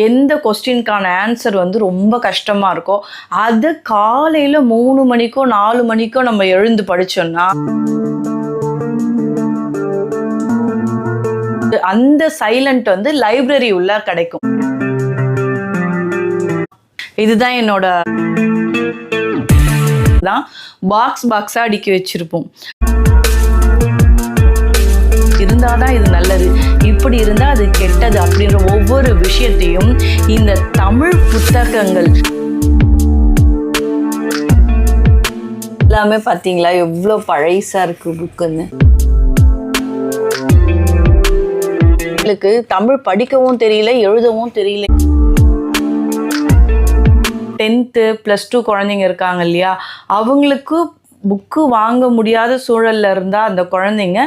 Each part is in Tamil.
எந்த கொஸ்டினுக்கான ஆன்சர் வந்து ரொம்ப கஷ்டமா இருக்கோ அது காலையில 3 மணிக்கோ 4 மணிக்கோ நம்ம எழுந்து படிச்சோம்னா அந்த சைலண்ட் வந்து லைப்ரரி உள்ள கிடைக்கும். இதுதான் என்னோட பாக்ஸா அடுக்கி வச்சிருப்போம். இருந்தாதான் இது நல்லது, இப்படி இருந்தா அது கெட்டது அப்படின்ற ஒவ்வொரு விஷயத்தையும் இந்த தமிழ் புத்தகங்கள் எல்லாமே பார்த்தீங்களா எவ்வளோ பழைசா இருக்கு புக்குன்னு. உங்களுக்கு தமிழ் படிக்கவும் தெரியல, எழுதவும் தெரியல. 10th +2 குழந்தைங்க இருக்காங்க இல்லையா, அவங்களுக்கு புக்கு வாங்க முடியாத சூழல்ல இருந்தா அந்த குழந்தைங்க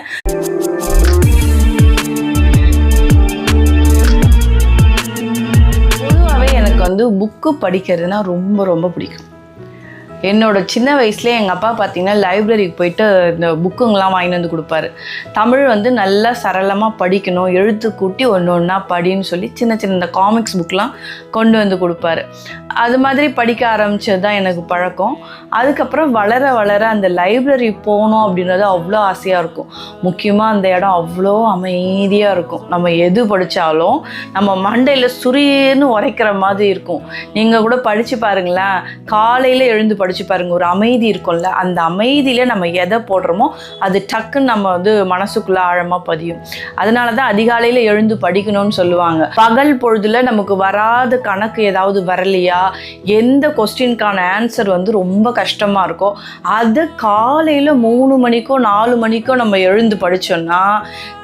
பொதுவாகவே எனக்கு வந்து புக்கு படிக்கிறதுனா ரொம்ப ரொம்ப பிடிக்கும். என்னோட சின்ன வயசுலேயே எங்கள் அப்பா பார்த்தீங்கன்னா லைப்ரரிக்கு போயிட்டு இந்த புக்குங்கெலாம் வாங்கிட்டு வந்து கொடுப்பாரு. தமிழ் வந்து நல்லா சரளமாக படிக்கணும், எழுத்து கூட்டி ஒன்று ஒன்றா படின்னு சொல்லி சின்ன சின்ன இந்த காமிக்ஸ் புக்கெலாம் கொண்டு வந்து கொடுப்பாரு. அது மாதிரி படிக்க ஆரம்பித்தது தான் எனக்கு பழக்கம். அதுக்கப்புறம் வளர வளர அந்த லைப்ரரி போகணும் அப்படின்றது அவ்வளோ ஆசையாக இருக்கும். முக்கியமாக அந்த இடம் அவ்வளோ அமைதியாக இருக்கும். நம்ம எது படித்தாலும் நம்ம மண்டையில் சுரியன்னு உரைக்கிற மாதிரி இருக்கும். நீங்கள் கூட படித்து பாருங்களேன், காலையில் எழுந்து படித்து பாருங்க, ஒரு அமைதி இருக்கும்ல, அந்த அமைதியில நம்ம எதை போடுறோமோ அது டக்குன்னு நம்ம வந்து மனசுக்குள்ள ஆழமா பதியும். அதனால தான் அதிகாலையில எழுந்து படிக்கணும்னு சொல்லுவாங்க. பகல் பொழுதுல நமக்கு வராத கணக்கு ஏதாவது வரலையா, எந்த கொஸ்டினுக்கான ஆன்சர் வந்து ரொம்ப கஷ்டமா இருக்கோ அது காலையில 3 மணிக்கோ 4 மணிக்கோ நம்ம எழுந்து படிச்சோம்னா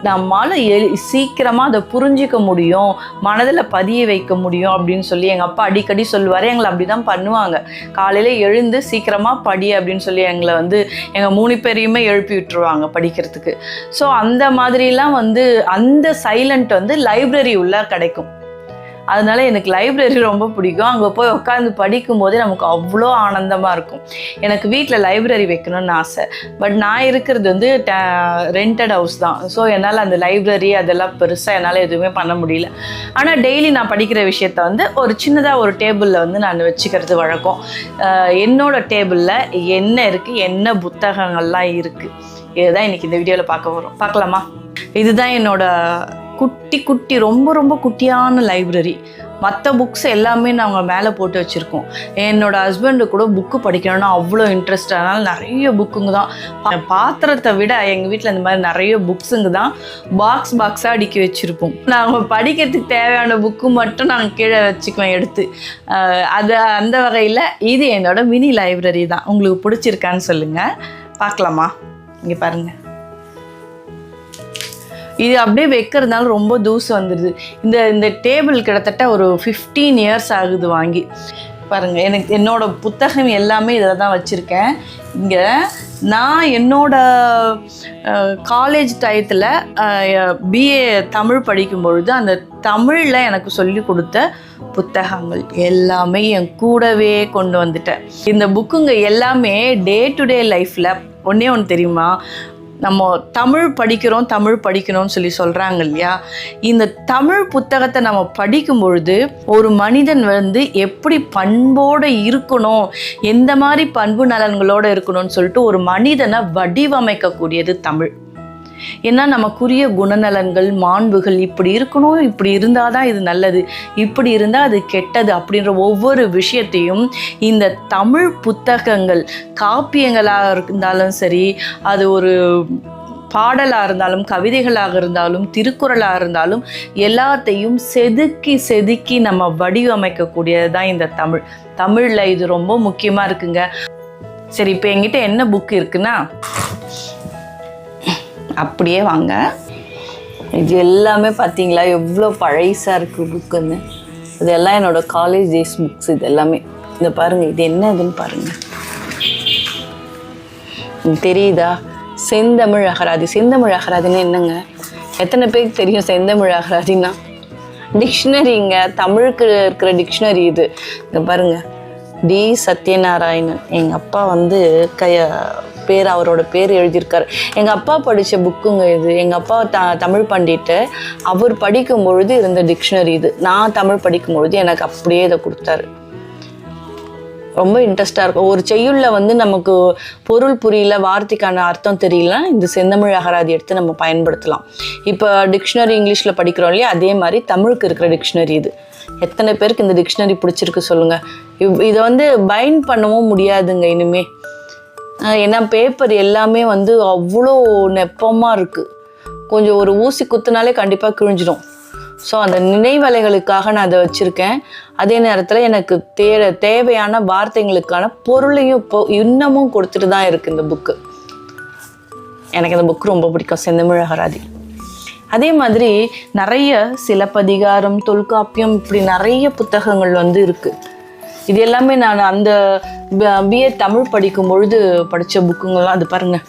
நம்மளால சீக்கிரமா அதை புரிஞ்சிக்க முடியும், மனதில் பதிய வைக்க முடியும் அப்படின்னு சொல்லி எங்க அப்பா அடிக்கடி சொல்லுவாரு. எங்களை அப்படிதான் பண்ணுவாங்க. காலையில எழுந்து சீக்கிரமா படி அப்படின்னு சொல்லி எங்களை வந்து எங்க 3 பேரையுமே எழுப்பி விட்டுருவாங்க படிக்கிறதுக்கு. ஸோ அந்த மாதிரிலாம் வந்து அந்த சைலண்ட் வந்து லைப்ரரி உள்ள கிடைக்கும். அதனால எனக்கு லைப்ரரி ரொம்ப பிடிக்கும். அங்கே போய் உட்காந்து படிக்கும் போதே நமக்கு அவ்வளோ ஆனந்தமாக இருக்கும். எனக்கு வீட்டில் லைப்ரரி வைக்கணும்னு ஆசை. பட் நான் இருக்கிறது வந்து ரெண்டட் ஹவுஸ் தான். ஸோ என்னால் அந்த லைப்ரரி அதெல்லாம் பெருசாக என்னால் எதுவுமே பண்ண முடியல. ஆனால் டெய்லி நான் படிக்கிற விஷயத்த வந்து ஒரு சின்னதாக ஒரு டேபிளில் வந்து நான் வச்சுக்கிறது வழக்கம். என்னோட டேபிளில் என்ன இருக்குது, என்ன புத்தகங்கள்லாம் இருக்குது, இதுதான் இன்றைக்கி இந்த வீடியோவில் பார்க்கலாமா? இதுதான் என்னோட குட்டி ரொம்ப ரொம்ப குட்டியான லைப்ரரி. மற்ற புக்ஸ் எல்லாமே நாங்கள் மேலே போட்டு வச்சுருக்கோம். என்னோட ஹஸ்பண்டு கூட புக்கு படிக்கணும்னா அவ்வளோ இன்ட்ரெஸ்ட். அதனால் நிறைய புக்குங்க தான். பாத்திரத்தை விட எங்கள் வீட்டில் இந்த மாதிரி நிறைய புக்ஸுங்க தான் பாக்ஸாக அடுக்கி வச்சுருப்போம். நாங்கள் படிக்கிறதுக்கு தேவையான புக்கு மட்டும் நாங்கள் கீழே வச்சுக்குவேன் எடுத்து. அந்த வகையில் இது என்னோட மினி லைப்ரரி தான். உங்களுக்கு பிடிச்சிருக்கான்னு சொல்லுங்கள். பார்க்கலாமா? இங்கே பாருங்கள், இது அப்படியே வைக்கிறதுனால ரொம்ப தூசு வந்துடுது. இந்த டேபிள் கிட்டத்தட்ட ஒரு 15 இயர்ஸ் ஆகுது வாங்கி. பாருங்கள், என்னோட புத்தகம் எல்லாமே இதில் தான் வச்சுருக்கேன். இங்கே நான் என்னோட காலேஜ் டயத்தில் பிஏ தமிழ் படிக்கும் பொழுது அந்த தமிழில் எனக்கு சொல்லி கொடுத்த புத்தகங்கள் எல்லாமே என் கூடவே கொண்டு வந்துட்டேன். இந்த புக்குங்க எல்லாமே டே டு டே லைஃப்பில் ஒன்றே தெரியுமா, நம்ம தமிழ் படிக்கணும்னு சொல்லி சொல்கிறாங்க இல்லையா, இந்த தமிழ் புத்தகத்தை நம்ம படிக்கும் பொழுது ஒரு மனிதன் வந்து எப்படி பண்போடு இருக்கணும், எந்த மாதிரி பண்பு நலன்களோடு இருக்கணும்னு சொல்லிட்டு ஒரு மனிதனை வடிவமைக்கக்கூடியது தமிழ். ஏன்னா நமக்குரிய குணநலன்கள், மாண்புகள் இப்படி இருக்கணும், இப்படி இருந்தால் தான் இது நல்லது, இப்படி இருந்தால் அது கெட்டது அப்படின்ற ஒவ்வொரு விஷயத்தையும் இந்த தமிழ் புத்தகங்கள், காப்பியங்களாக இருந்தாலும் சரி, அது ஒரு பாடலாக இருந்தாலும், கவிதைகளாக இருந்தாலும், திருக்குறளாக இருந்தாலும், எல்லாத்தையும் செதுக்கி நம்ம வடிவமைக்கக்கூடியது தான் இந்த தமிழில் இது ரொம்ப முக்கியமாக இருக்குங்க. சரி, இப்போ என்கிட்ட என்ன புக் இருக்குன்னா, அப்படியே வாங்க. இது எல்லாமே பார்த்தீங்களா எவ்வளோ பழைசாக இருக்குது புக்குன்னு. இதெல்லாம் என்னோடய காலேஜ் டேஸ் புக்ஸ். இது எல்லாமே இந்த பாருங்கள், இது என்னதுன்னு பாருங்கள், தெரியுதா? செந்தமிழ் அகராதி. செந்தமிழ் அகராதின்னா என்னங்க? எத்தனை பேருக்கு தெரியும் செந்தமிழ் அகராதின்னா? டிக்ஷனரிங்க, தமிழுக்கு இருக்கிற டிக்ஷனரி இது. இங்கே பாருங்கள், டி சத்யநாராயணன். எங்கள் அப்பா வந்து பேர் அவரோட பேர் எழுதியிருக்காரு. எங்கள் அப்பா படித்த புக்குங்க இது. எங்கள் அப்பா தமிழ் பண்டிட்டு அவர் படிக்கும் பொழுது இருந்த டிக்ஷனரி இது. நான் தமிழ் படிக்கும் பொழுது எனக்கு அப்படியே இதை கொடுத்தாரு. ரொம்ப இன்ட்ரெஸ்டாக இருக்கும். ஒரு செய்யுளில் வந்து நமக்கு பொருள் புரியல, வார்த்தைக்கான அர்த்தம் தெரியல, இந்த செந்தமிழ் அகராதி எடுத்து நம்ம பயன்படுத்தலாம். இப்போ டிக்ஷனரி இங்கிலீஷில் படிக்கிறோம் இல்லையா, அதே மாதிரி தமிழுக்கு இருக்கிற டிக்ஷனரி இது. எத்தனை பேருக்கு இந்த டிக்ஷனரி பிடிச்சிருக்கு சொல்லுங்கள். இதை வந்து பைண்ட் பண்ணவும் முடியாதுங்க இனிமே. ஏன்னா பேப்பர் எல்லாமே வந்து அவ்வளோ நெப்பமாக இருக்குது. கொஞ்சம் ஒரு ஊசி குத்துனாலே கண்டிப்பாக கிழிஞ்சிடும். ஸோ அந்த நினைவலைகளுக்காக நான் அதை வச்சுருக்கேன். அதே நேரத்தில் எனக்கு தேவையான வார்த்தைகளுக்கான பொருளையும் இப்போ இன்னமும் கொடுத்துட்டு தான் இருக்குது இந்த புக்கு. எனக்கு இந்த புக்கு ரொம்ப பிடிக்கும், செந்தமிழ் அகராதி. அதே மாதிரி நிறைய சிலப்பதிகாரம், தொல்காப்பியம், இப்படி நிறைய புத்தகங்கள் வந்து இருக்குது. இது எல்லாமே நான் அந்த பிஏ தமிழ் படிக்கும் பொழுது படித்த புக்குங்கள்லாம். அது பாருங்கள்,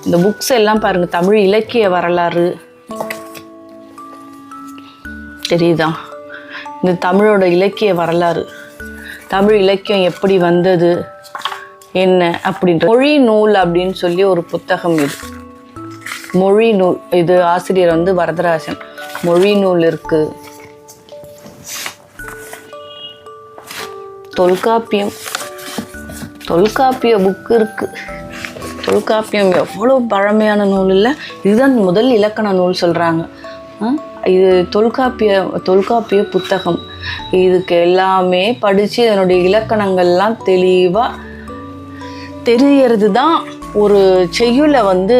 இந்த புக்ஸ் எல்லாம் பாருங்கள். தமிழ் இலக்கிய வரலாறு தெரியுதா? இந்த தமிழோட இலக்கிய வரலாறு, தமிழ் இலக்கியம் எப்படி வந்தது என்ன அப்படின்ற மொழி நூல் அப்படின்னு சொல்லி ஒரு புத்தகம் இது. மொழி நூல், இது ஆசிரியர் வந்து வரதராஜன். மொழி நூல் இருக்கு. தொல்காப்பிய புக்கு இருக்கு. தொல்காப்பியம் எவ்வளோ பழமையான நூல் இல்லை? இதுதான் முதல் இலக்கண நூல் சொல்கிறாங்க. இது தொல்காப்பிய புத்தகம். இதுக்கு எல்லாமே படித்து அதனுடைய இலக்கணங்கள்லாம் தெளிவாக தெரியறது தான் ஒரு செய்யுளை வந்து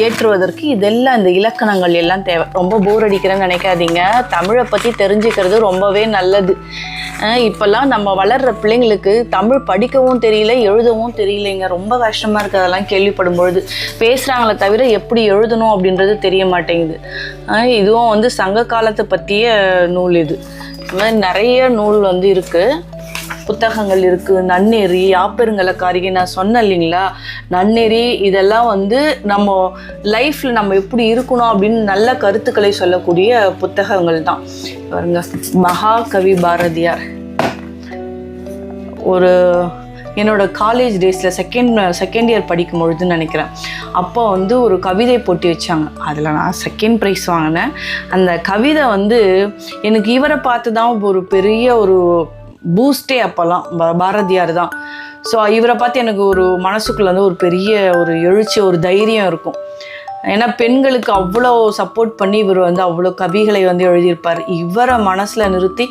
ஏற்றுவதற்கு இதெல்லாம் இந்த இலக்கணங்கள் எல்லாம் தேவை. ரொம்ப போர் அடிக்கிறேன்னு நினைக்காதீங்க. தமிழை பற்றி தெரிஞ்சுக்கிறது ரொம்பவே நல்லது. இப்போல்லாம் நம்ம வளர்கிற பிள்ளைங்களுக்கு தமிழ் படிக்கவும் தெரியல, எழுதவும் தெரியலைங்க. ரொம்ப கஷ்டமாக இருக்குது அதெல்லாம் கேள்விப்படும் பொழுது. பேசுகிறாங்களே தவிர எப்படி எழுதணும் அப்படின்றது தெரிய மாட்டேங்குது. இதுவும் வந்து சங்க காலத்தை பற்றிய நூல். இது மாதிரி நிறைய நூல் வந்து இருக்குது, புத்தகங்கள் இருக்குது. நன்னெறி, யாப்பெருங்கலக்காரிகை நான் சொன்னேன் இல்லைங்களா, நன்னெறி, இதெல்லாம் வந்து நம்ம லைஃப்பில் நம்ம எப்படி இருக்கணும் அப்படின்னு நல்ல கருத்துக்களை சொல்லக்கூடிய புத்தகங்கள் தான். பாருங்க, மகாகவி பாரதியார். ஒரு என்னோட காலேஜ் டேஸில் செகண்ட் இயர் படிக்கும் பொழுதுன்னு நினைக்கிறேன், அப்போ வந்து ஒரு கவிதை போட்டி வச்சாங்க. அதில் நான் செகண்ட் ப்ரைஸ் வாங்கினேன். அந்த கவிதை வந்து எனக்கு இவரை பார்த்து தான் ஒரு பெரிய ஒரு பூஸ்டே. அப்போல்லாம் பாரதியார் தான். ஸோ இவரை பார்த்து எனக்கு ஒரு மனசுக்குள்ளே வந்து ஒரு பெரிய ஒரு எழுச்சி, ஒரு தைரியம் இருக்கும். ஏன்னா பெண்களுக்கு அவ்வளோ சப்போர்ட் பண்ணி இவர் வந்து அவ்வளோ கவிகளை வந்து எழுதியிருப்பார். இவரை மனசில் நிறுத்தி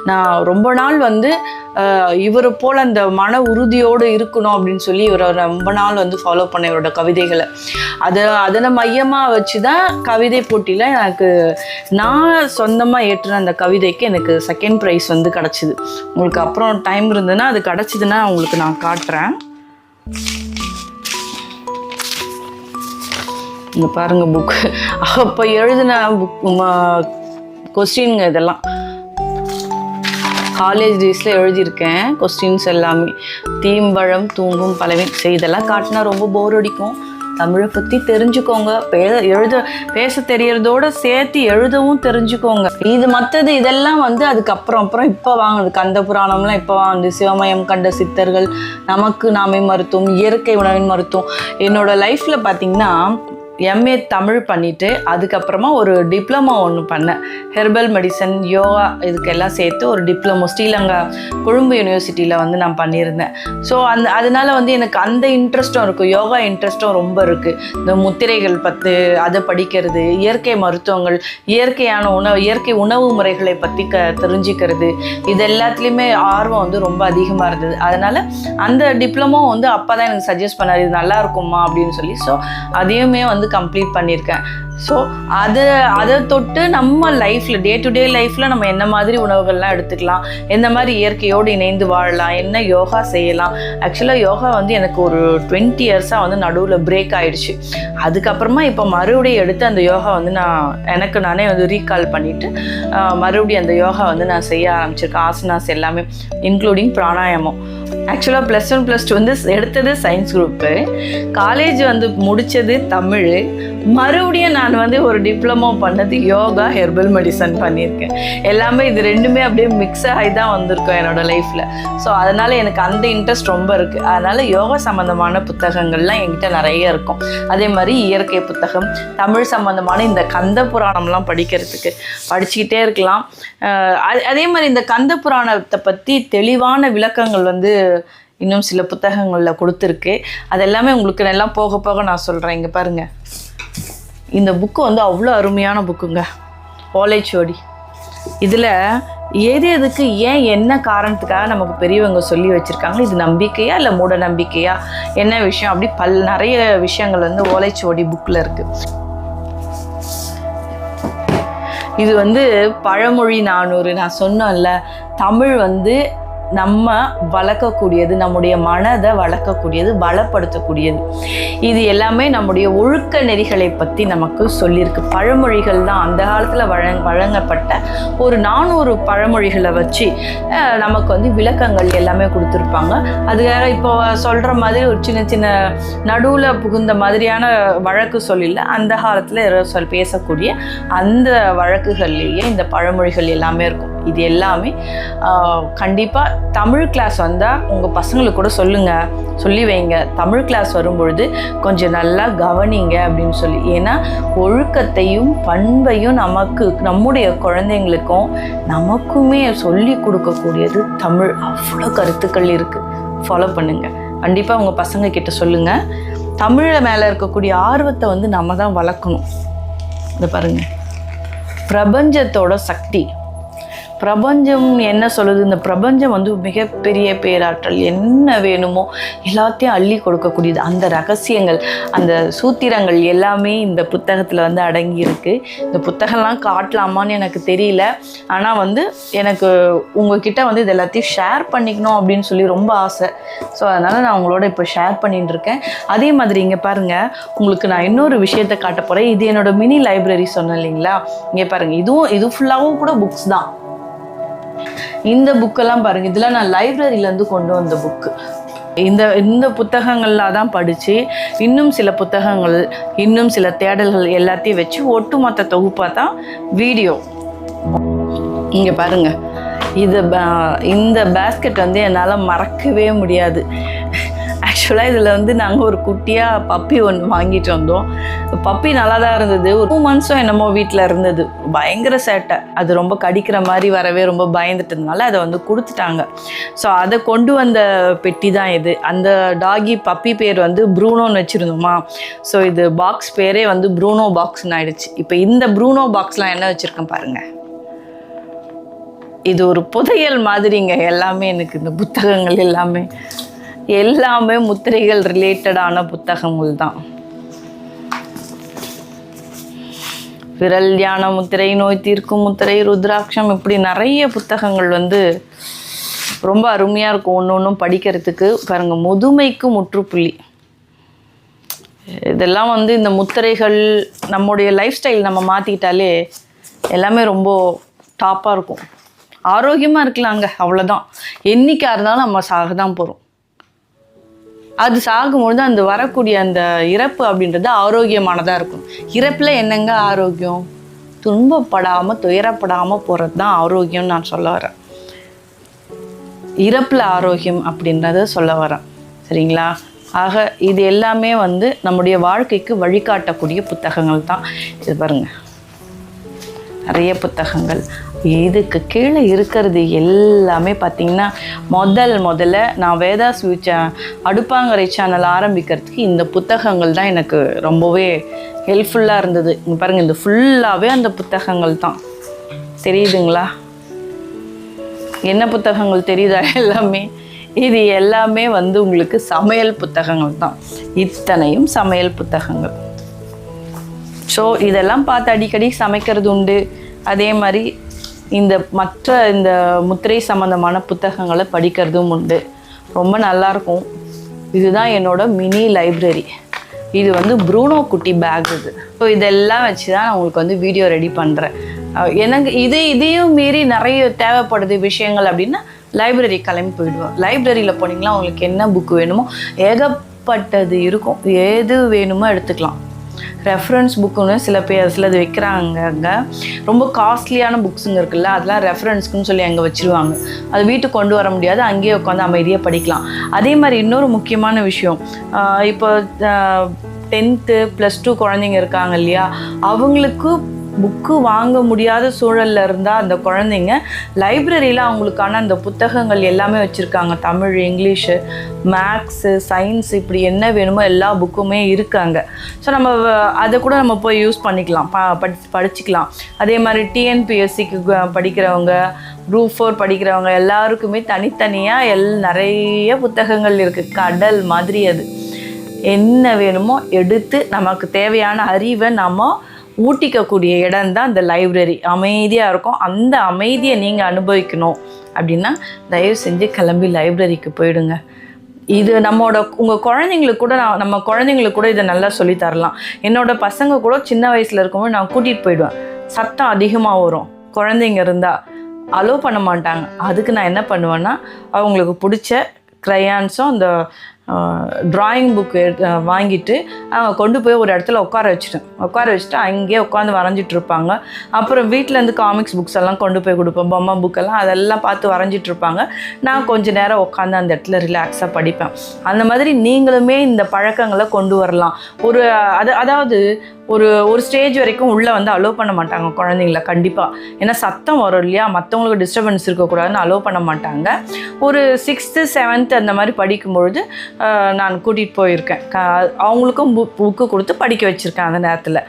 நான் ரொம்ப நாள் வந்து இவரை போல் அந்த மன உறுதியோடு இருக்கணும் அப்படின்னு சொல்லி இவரை ரொம்ப நாள் வந்து ஃபாலோ பண்ண இவரோட கவிதைகளை. அதனை மையமாக வச்சு தான் கவிதை போட்டியில் எனக்கு நான் சொந்தமாக ஏற்றின அந்த கவிதைக்கு எனக்கு செகண்ட் ப்ரைஸ் வந்து கிடச்சிது. உங்களுக்கு அப்புறம் டைம் இருந்ததுன்னா அது கிடச்சிதுன்னா உங்களுக்கு நான் காட்டுறேன். இங்கே பாருங்கள் புக்கு. அப்போ எழுதின கொஸ்டின்ங்க இதெல்லாம். காலேஜ் டேஸில் எழுதியிருக்கேன் கொஸ்டின்ஸ் எல்லாமே. தீம்பழம் தூங்கும் பலவின். இதெல்லாம் காட்டினா ரொம்ப போர் அடிக்கும். தமிழை பற்றி தெரிஞ்சுக்கோங்க. பேச தெரியறதோட சேர்த்து எழுதவும் தெரிஞ்சுக்கோங்க. இது மற்றது இதெல்லாம் வந்து அதுக்கப்புறம் இப்போ வாங்குது. கந்த புராணம்லாம் இப்போ வாங்குது. சிவமயம் கண்ட சித்தர்கள், நமக்கு நாமே மருத்துவம், இயற்கை உணவின் மருத்துவம். என்னோட லைஃப்பில் பார்த்திங்கன்னா எம்ஏ தமிழ் பண்ணிவிட்டு அதுக்கப்புறமா ஒரு டிப்ளமோ ஒன்று பண்ணேன். ஹெர்பல் மெடிசன், யோகா, இதுக்கெல்லாம் சேர்த்து ஒரு டிப்ளமோ ஸ்ரீலங்கா கொழும்பு யூனிவர்சிட்டியில் வந்து நான் பண்ணியிருந்தேன். ஸோ அதனால் வந்து எனக்கு அந்த இன்ட்ரெஸ்ட்டும் இருக்குது, யோகா இன்ட்ரெஸ்ட்டும் ரொம்ப இருக்குது. இந்த முத்திரைகள் பற்றி அதை படிக்கிறது, இயற்கை மருத்துவங்கள், இயற்கை உணவு முறைகளை பற்றி தெரிஞ்சுக்கிறது, இது எல்லாத்துலேயுமே ஆர்வம் வந்து ரொம்ப அதிகமாக இருந்தது. அதனால் அந்த டிப்ளமோ வந்து அப்போ தான் எனக்கு சஜஸ்ட் பண்ணார், இது நல்லா இருக்குமா அப்படின்னு சொல்லி. ஸோ அதையுமே வந்து கம்ப்ளீட் பண்ணியிருக்கேன். ஸோ அதை தொட்டு நம்ம லைஃப்பில், டே டு டே லைஃப்பில் நம்ம என்ன மாதிரி உணவுகள்லாம் எடுத்துக்கலாம், எந்த மாதிரி இயற்கையோடு இணைந்து வாழலாம், என்ன யோகா செய்யலாம். ஆக்சுவலாக யோகா வந்து எனக்கு ஒரு 20 இயர்ஸாக வந்து நடுவில் பிரேக் ஆகிடுச்சு. அதுக்கப்புறமா இப்போ மறுபடியும் எடுத்து அந்த யோகா வந்து எனக்கு நானே வந்து ரீகால் பண்ணிவிட்டு மறுபடியும் அந்த யோகா வந்து நான் செய்ய ஆரம்பிச்சிருக்கேன். ஆசனாஸ் எல்லாமே இன்க்ளூடிங் பிராணாயாமம். ஆக்சுவலாக +1 +2 வந்து எடுத்தது சயின்ஸ் குரூப்பு, காலேஜ் வந்து முடித்தது தமிழ், மறுபடியும் நான் வந்து ஒரு டிப்ளமோ பண்ணது யோகா ஹெர்பல் மெடிசன் பண்ணியிருக்கேன். எல்லாமே இது ரெண்டுமே அப்படியே மிக்ஸ் ஆகி தான் வந்திருக்கும் என்னோடய லைஃப்பில். ஸோ அதனால் எனக்கு அந்த இன்ட்ரெஸ்ட் ரொம்ப இருக்குது. அதனால் யோகா சம்மந்தமான புத்தகங்கள்லாம் என்கிட்ட நிறைய இருக்கும். அதே மாதிரி இயற்கை புத்தகம், தமிழ் சம்மந்தமான இந்த கந்த புராணம்லாம் படிக்கிறதுக்கு படிச்சுக்கிட்டே இருக்கலாம். அதே மாதிரி இந்த கந்த புராணத்தை பற்றி தெளிவான விளக்கங்கள் வந்து இன்னும் சில புத்தகங்களில் கொடுத்துருக்கு. அது எல்லாமே உங்களுக்கு எல்லாம் போக போக நான் சொல்கிறேன். இங்கே பாருங்கள், இந்த புக்கு வந்து அவ்வளோ அருமையான புக்குங்க, ஓலைச்சுவடி. இதில் எதுக்கு ஏன் என்ன காரணத்துக்காக நமக்கு பெரியவங்க சொல்லி வச்சுருக்காங்க, இது நம்பிக்கையா இல்லை மூட நம்பிக்கையா, என்ன விஷயம், அப்படி நிறைய விஷயங்கள் வந்து ஓலைச்சுவடி புக்கில் இருக்குது. இது வந்து பழமொழி 400. நான் சொன்னேன்ல, தமிழ் வந்து நம்ம வளர்க்கக்கூடியது, நம்முடைய மனதை வளர்க்கக்கூடியது, பலப்படுத்தக்கூடியது. இது எல்லாமே நம்முடைய ஒழுக்க நெறிகளை பற்றி நமக்கு சொல்லியிருக்கு. பழமொழிகள் தான் அந்த காலத்தில் வழங்கப்பட்ட ஒரு 400 பழமொழிகளை வச்சு நமக்கு வந்து விளக்கங்கள் எல்லாமே கொடுத்துருப்பாங்க. அதுக்காக இப்போ சொல்கிற மாதிரி ஒரு சின்ன சின்ன நடுவில் புகுந்த மாதிரியான வழக்கு சொல்லில, அந்த காலத்தில் பேசக்கூடிய அந்த வழக்குகள்லேயே இந்த பழமொழிகள் எல்லாமே இருக்கும். இது எல்லாமே கண்டிப்பாக தமிழ் கிளாஸ் வந்தால் உங்கள் பசங்களுக்கு கூட சொல்லி வைங்க. தமிழ் கிளாஸ் வரும்பொழுது கொஞ்சம் நல்லா கவனிங்க அப்படின்னு சொல்லி. ஏன்னா ஒழுக்கத்தையும் பண்பையும் நம்முடைய குழந்தைங்களுக்கும் நமக்குமே சொல்லி கொடுக்கக்கூடியது தமிழ். அவ்வளோ கருத்துக்கள் இருக்குது. ஃபாலோ பண்ணுங்கள். கண்டிப்பாக உங்கள் பசங்க கிட்ட சொல்லுங்கள். தமிழை மேலே இருக்கக்கூடிய ஆர்வத்தை வந்து நம்ம தான் வளர்க்கணும். இதை பாருங்கள், பிரபஞ்சத்தோட சக்தி. பிரபஞ்சம் என்ன சொல்லுது, இந்த பிரபஞ்சம் வந்து மிகப்பெரிய பேராற்றல், என்ன வேணுமோ எல்லாத்தையும் அள்ளி கொடுக்கக்கூடியது. அந்த ரகசியங்கள், அந்த சூத்திரங்கள் எல்லாமே இந்த புத்தகத்தில் வந்து அடங்கியிருக்கு. இந்த புத்தகம்லாம் காட்டலாமான்னு எனக்கு தெரியல. ஆனால் வந்து எனக்கு உங்ககிட்ட வந்து இது எல்லாத்தையும் ஷேர் பண்ணிக்கணும் அப்படின்னு சொல்லி ரொம்ப ஆசை. ஸோ அதனால் நான் உங்களோட இப்போ ஷேர் பண்ணிட்டு இருக்கேன். அதே மாதிரி இங்கே பாருங்கள், உங்களுக்கு நான் இன்னொரு விஷயத்தை காட்ட போகிறேன். இது என்னோட மினி லைப்ரரி சொன்னேன் இல்லைங்களா, இங்கே பாருங்கள், இது ஃபுல்லாகவும் கூட புக்ஸ் தான். இந்த புக்கெல்லாம் பாருங்கள், இதெல்லாம் நான் லைப்ரரியிலேருந்து கொண்டு வந்த புக்கு. இந்த புத்தகங்கள்லாம் தான் படித்து இன்னும் சில புத்தகங்கள், இன்னும் சில தேடல்கள் எல்லாத்தையும் வச்சு ஒட்டுமொத்த தொகுப்பாக தான் வீடியோ. இங்கே பாருங்கள், இந்த பேஸ்கெட் வந்து என்னால் மறக்கவே முடியாது. ஆக்சுவலாக இதில் வந்து நாங்கள் ஒரு குட்டியாக பப்பி ஒன்று வாங்கிட்டு வந்தோம். பப்பி நல்லா தான் இருந்தது. ஒரு 2 months என்னமோ வீட்டில் இருந்தது. பயங்கர சேட்டை. அது ரொம்ப கடிக்கிற மாதிரி வரவே ரொம்ப பயந்துட்டதுனால அதை வந்து கொடுத்துட்டாங்க. ஸோ அதை கொண்டு வந்த பெட்டி தான் இது. அந்த டாகி பப்பி பேர் வந்து ப்ரூனோன்னு வச்சுருந்தோமா. ஸோ இது பாக்ஸ் பேரே வந்து ப்ரூனோ பாக்ஸ்ன்னு ஆயிடுச்சு. இப்போ இந்த ப்ரூனோ பாக்ஸ்லாம் என்ன வச்சுருக்கேன் பாருங்கள். இது ஒரு புதையல் மாதிரிங்க. எல்லாமே எனக்கு இந்த புத்தகங்கள் எல்லாமே முத்திரைகள் ரிலேட்டடான புத்தகங்கள் தான். விரல் தியான முத்திரை, நோய் தீர்க்கும் முத்திரை, ருத்ராட்சம், இப்படி நிறைய புத்தகங்கள் வந்து ரொம்ப அருமையாக இருக்கும். ஒன்றும் படிக்கிறதுக்கு. பாருங்கள், முதுமைக்கு முற்றுப்புள்ளி. இதெல்லாம் வந்து இந்த முத்திரைகள் நம்முடைய லைஃப் ஸ்டைல் நம்ம மாற்றிக்கிட்டாலே எல்லாமே ரொம்ப டாப்பாக இருக்கும். ஆரோக்கியமாக இருக்கலாங்க, அவ்வளோதான். என்றைக்காக இருந்தாலும் நம்ம சாக தான் போகிறோம். அது சாகும்பொழுது அந்த வரக்கூடிய அந்த இறப்பு அப்படின்றது ஆரோக்கியமானதாக இருக்கும். இறப்பில் என்னங்க ஆரோக்கியம்? துன்பப்படாமல் துயரப்படாமல் போகிறது தான் ஆரோக்கியம்னு நான் சொல்ல வரேன். இறப்பில் ஆரோக்கியம் அப்படின்றத சொல்ல வரேன். சரிங்களா? ஆக இது எல்லாமே வந்து நம்முடைய வாழ்க்கைக்கு வழிகாட்டக்கூடிய புத்தகங்கள் தான். இது பாருங்கள், நிறைய புத்தகங்கள். இதுக்கு கீழே இருக்கிறது எல்லாமே பார்த்திங்கன்னா முதல்ல நான் வேதாஸ் அடுப்பாங்கரை சேனல் ஆரம்பிக்கிறதுக்கு இந்த புத்தகங்கள் தான் எனக்கு ரொம்பவே ஹெல்ப்ஃபுல்லாக இருந்தது. இங்கே பாருங்கள், இந்த ஃபுல்லாகவே அந்த புத்தகங்கள் தான். தெரியுதுங்களா? என்ன புத்தகங்கள் தெரியுதா? எல்லாமே இது எல்லாமே வந்து உங்களுக்கு சமையல் புத்தகங்கள் தான். இத்தனையும் சமையல் புத்தகங்கள். ஸோ இதெல்லாம் பார்த்து அடிக்கடி சமைக்கிறது உண்டு. அதே மாதிரி இந்த முத்திரை சம்மந்தமான புத்தகங்களை படிக்கிறதும் உண்டு. ரொம்ப நல்லாயிருக்கும். இதுதான் என்னோட மினி லைப்ரரி. இது வந்து ப்ரூனோ குட்டி பேக் இது. ஸோ இதெல்லாம் வச்சு தான் நான் உங்களுக்கு வந்து வீடியோ ரெடி பண்ணுறேன். எனக்கு இதையும் மீறி நிறைய தேவைப்படுது விஷயங்கள் அப்படின்னா லைப்ரரி கிளம்பி போயிடுவோம். லைப்ரரியில் போனீங்கன்னா உங்களுக்கு என்ன புக்கு வேணுமோ ஏகப்பட்டது இருக்கும். எது வேணுமோ எடுத்துக்கலாம். ரெஃபரன்ஸ் புக்குன்னு சிலது வைக்கிறாங்க. ரொம்ப காஸ்ட்லியான புக்ஸுங்க இருக்குல்ல, அதெல்லாம் ரெஃபரன்ஸ்க்குன்னு சொல்லி அங்கே வச்சுருவாங்க. அது வீட்டுக்கு கொண்டு வர முடியாது, அங்கேயே உட்காந்து அமைதியாக படிக்கலாம். அதே மாதிரி இன்னொரு முக்கியமான விஷயம், இப்போ 10th +2 குழந்தைங்க இருக்காங்க இல்லையா, அவங்களுக்கு புக்கு வாங்க முடியாத சூழலில் இருந்தால் அந்த குழந்தைங்க லைப்ரரியில் அவங்களுக்கான அந்த புத்தகங்கள் எல்லாமே வச்சுருக்காங்க. தமிழ், இங்கிலீஷு, மேக்ஸு, சயின்ஸு, இப்படி என்ன வேணுமோ எல்லா புக்குமே இருக்காங்க. ஸோ நம்ம அதை கூட நம்ம போய் யூஸ் பண்ணிக்கலாம், படிச்சுக்கலாம். அதே மாதிரி டிஎன்பிஎஸ்சிக்கு படிக்கிறவங்க, Group 4 படிக்கிறவங்க எல்லாருக்குமே தனித்தனியாக நிறைய புத்தகங்கள் இருக்குது. கடல் மாதிரி அது. என்ன வேணுமோ எடுத்து நமக்கு தேவையான அறிவை நம்ம ஊட்டிக்கக்கூடிய இடம் தான் இந்த லைப்ரரி. அமைதியாக இருக்கும். அந்த அமைதியை நீங்கள் அனுபவிக்கணும் அப்படின்னா தயவு செஞ்சு கிளம்பி லைப்ரரிக்கு போயிடுங்க. இது உங்கள் குழந்தைங்களுக்கு கூட நம்ம குழந்தைங்களுக்கு கூட இதை நல்லா சொல்லித்தரலாம். என்னோடய பசங்க கூட சின்ன வயசில் இருக்கும்போது நான் கூட்டிகிட்டு போயிடுவேன். சத்தம் அதிகமாக வரும், குழந்தைங்க இருந்தால் அலோவ் பண்ண மாட்டாங்க. அதுக்கு நான் என்ன பண்ணுவேன்னா, அவங்களுக்கு பிடிச்ச க்ரையான்ஸும் அந்த ட்ராயிங் புக்கு வாங்கிட்டு அவங்க கொண்டு போய் ஒரு இடத்துல உட்கார வச்சுட்டு அங்கேயே உட்காந்து வரைஞ்சிட்ருப்பாங்க. அப்புறம் வீட்டிலேருந்து காமிக்ஸ் புக்ஸ் எல்லாம் கொண்டு போய் கொடுப்பேன், பொம்மை புக்கெல்லாம் அதெல்லாம் பார்த்து வரைஞ்சிட்ருப்பாங்க. நான் கொஞ்சம் நேரம் உட்காந்து அந்த இடத்துல ரிலாக்ஸாக படிப்பேன். அந்த மாதிரி நீங்களுமே இந்த பழக்கங்களை கொண்டு வரலாம். அதாவது ஒரு ஸ்டேஜ் வரைக்கும் உள்ளே வந்து அலோவ் பண்ண மாட்டாங்க குழந்தைங்கள கண்டிப்பாக. ஏன்னா சத்தம் வரும் இல்லையா, மற்றவங்களுக்கு டிஸ்டர்பன்ஸ் இருக்கக்கூடாதுன்னு அலோவ் பண்ண மாட்டாங்க. ஒரு 6th 7th அந்த மாதிரி படிக்கும்பொழுது நான் கூட்டிகிட்டு போயிருக்கேன். அவங்களுக்கும் புக்கு கொடுத்து படிக்க வச்சுருக்கேன் அந்த நேரத்தில்.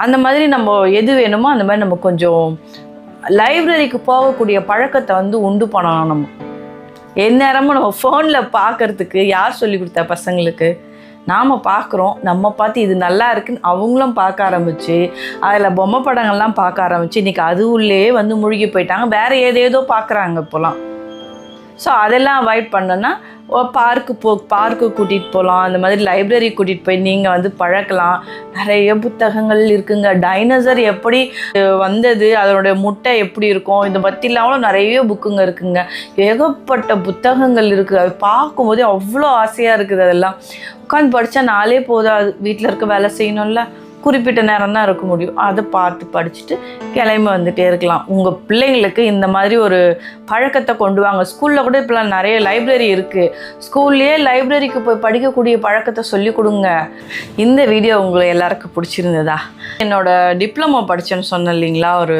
அந்த மாதிரி நம்ம எது வேணுமோ அந்த மாதிரி நம்ம கொஞ்சம் லைப்ரரிக்கு போகக்கூடிய பழக்கத்தை வந்து உண்டு பண்ணணும். நம்ம எந்நேரமும் நம்ம ஃபோனில் பார்க்குறதுக்கு யார் சொல்லி கொடுத்தா பசங்களுக்கு? நாம் பார்க்குறோம், நம்ம பார்த்து இது நல்லா இருக்குன்னு அவங்களும் பார்க்க ஆரம்பித்து அதில் பொம்மை படங்கள்லாம் பார்க்க ஆரம்பித்து இன்றைக்கி அது உள்ளே வந்து மூழ்கி போயிட்டாங்க. வேறு ஏதேதோ பார்க்குறாங்க இப்போலாம். ஸோ அதெல்லாம் அவாய்ட் பண்ணோன்னா பார்க்கு கூட்டிகிட்டு போகலாம். அந்த மாதிரி லைப்ரரி கூட்டிகிட்டு போய் நீங்கள் வந்து பழக்கலாம். நிறைய புத்தகங்கள் இருக்குங்க. டைனோசர் எப்படி வந்தது, அதனுடைய முட்டை எப்படி இருக்கும், இதை பற்றிலாம் நிறைய புக்குங்க இருக்குங்க. ஏகப்பட்ட புத்தகங்கள் இருக்குது. அது பார்க்கும்போதே அவ்வளோ ஆசையாக இருக்குது. அதெல்லாம் உட்காந்து படித்தா நாளே போதாது. வீட்டில் இருக்க வேலை செய்யணும்ல, குறிப்பிட்ட நேரம் தான் இருக்க முடியும். அதை பார்த்து படிச்சுட்டு கிளம்பி வந்துகிட்டே இருக்கலாம். உங்கள் பிள்ளைங்களுக்கு இந்த மாதிரி ஒரு பழக்கத்தை கொண்டு வாங்க. ஸ்கூலில் கூட இப்போலாம் நிறைய லைப்ரரி இருக்குது. ஸ்கூல்லேயே லைப்ரரிக்கு போய் படிக்கக்கூடிய பழக்கத்தை சொல்லிக் கொடுங்க. இந்த வீடியோ உங்களை எல்லாருக்கும் பிடிச்சிருந்ததா? என்னோடய டிப்ளமோ படித்தேன்னு சொன்னேன் இல்லைங்களா, ஒரு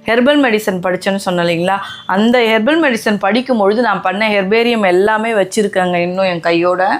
ஹெர்பல் மெடிசன் படித்தேன்னு சொன்னேன் இல்லைங்களா, அந்த ஹெர்பல் மெடிசன் படிக்கும்பொழுது நான் பண்ண ஹெர்பேரியம் எல்லாமே வச்சுருக்கேங்க இன்னும் என் கையோட.